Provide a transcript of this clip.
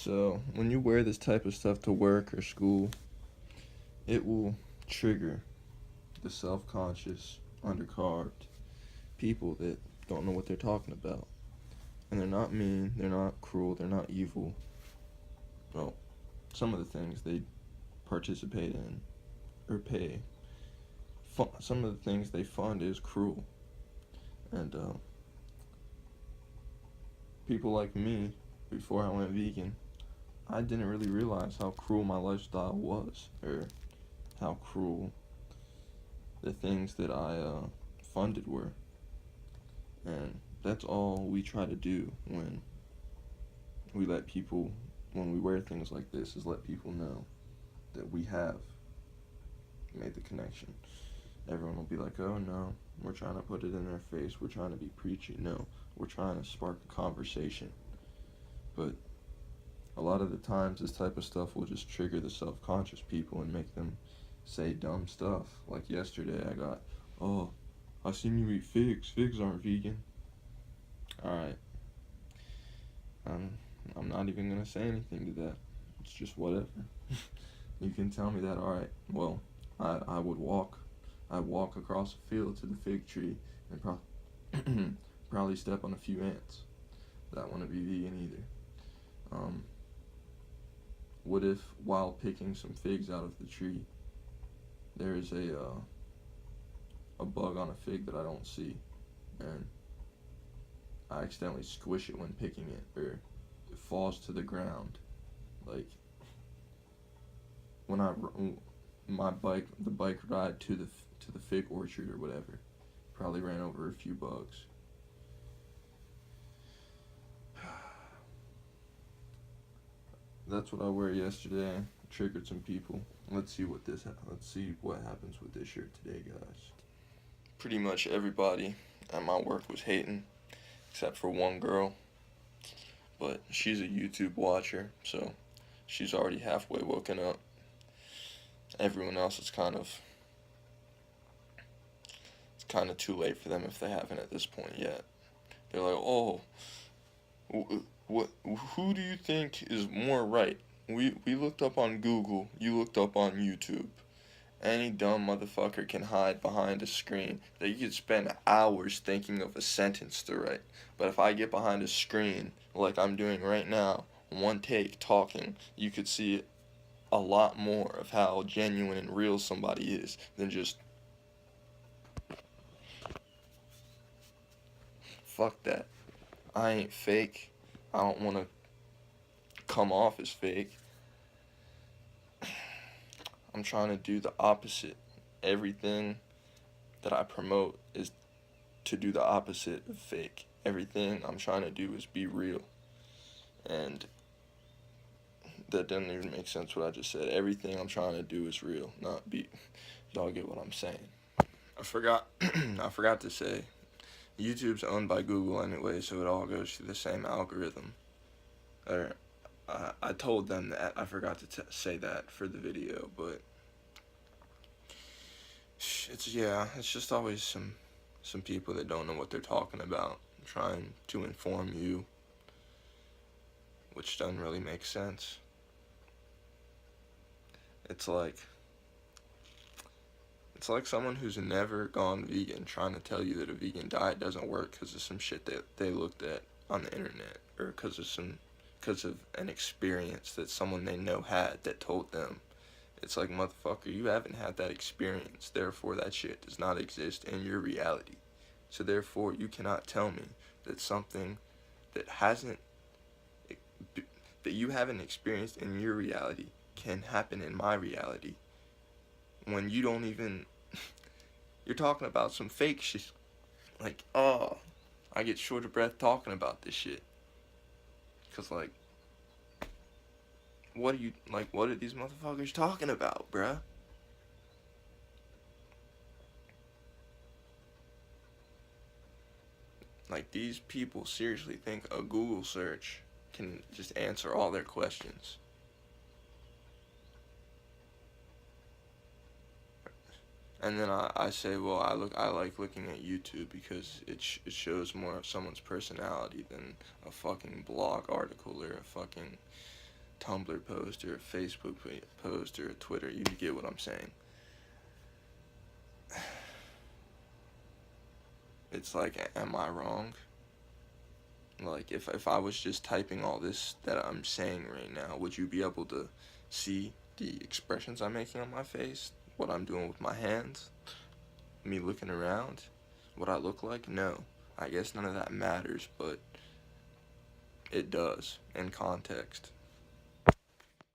So, when you wear this type of stuff to work or school, it will trigger the self conscious, undercarved people that don't know what they're talking about. And they're not mean, they're not cruel, they're not evil. Well, some of the things they participate in or pay, some of the things they fund is cruel. And people like me, before I went vegan, I didn't really realize how cruel my lifestyle was, or how cruel the things that I funded were. And that's all we try to do when we let people, when we wear things like this, is let people know that we have made the connection. Everyone will be like, oh no, we're trying to put it in their face, we're trying to be preachy. No, we're trying to spark a conversation. But a lot of the times, this type of stuff will just trigger the self conscious people and make them say dumb stuff. Like yesterday, I got, oh, I seen you eat figs. Figs aren't vegan. Alright. I'm not even gonna say anything to that. It's just whatever. You can tell me that, alright. Well, I'd walk across a field to the fig tree and probably step on a few ants that want to be vegan either. What if while picking some figs out of the tree, there is a bug on a fig that I don't see, and I accidentally squish it when picking it, or it falls to the ground, like when the bike ride to the fig orchard or whatever, probably ran over a few bugs. That's what I wear yesterday. Triggered some people. Let's see what happens with this shirt today, guys. Pretty much everybody at my work was hating, except for one girl. But she's a YouTube watcher, so she's already halfway woken up. Everyone else is kind of too late for them if they haven't at this point yet. They're like, oh, what? Who do you think is more right? We looked up on Google. You looked up on YouTube. Any dumb motherfucker can hide behind a screen that you could spend hours thinking of a sentence to write. But if I get behind a screen like I'm doing right now, one take talking, you could see a lot more of how genuine and real somebody is than just fuck that. I ain't fake. I don't want to come off as fake. I'm trying to do the opposite. Everything that I promote is to do the opposite of fake. Everything I'm trying to do is be real. And that doesn't even make sense what I just said. Everything I'm trying to do is real, not be. Y'all get what I'm saying. I forgot I forgot to say, YouTube's owned by Google anyway, so it all goes through the same algorithm. Or I told them that. I forgot to say that for the video, but it's just always some people that don't know what they're talking about, trying to inform you, which doesn't really make sense. It's like someone who's never gone vegan trying to tell you that a vegan diet doesn't work because of some shit that they looked at on the internet, or because of an experience that someone they know had that told them. It's like, motherfucker, you haven't had that experience, therefore that shit does not exist in your reality. So therefore you cannot tell me that something that that you haven't experienced in your reality can happen in my reality, when you don't even you're talking about some fake shit. Like, oh, I get short of breath talking about this shit. Cause like, what are these motherfuckers talking about, bruh? Like, these people seriously think a Google search can just answer all their questions. And then I say, well, I like looking at YouTube because it shows more of someone's personality than a fucking blog article or a fucking Tumblr post or a Facebook post or a Twitter. You get what I'm saying. It's like, am I wrong? Like, if I was just typing all this that I'm saying right now, would you be able to see the expressions I'm making on my face? What I'm doing with my hands? Me looking around? What I look like? No. I guess none of that matters, but it does in context.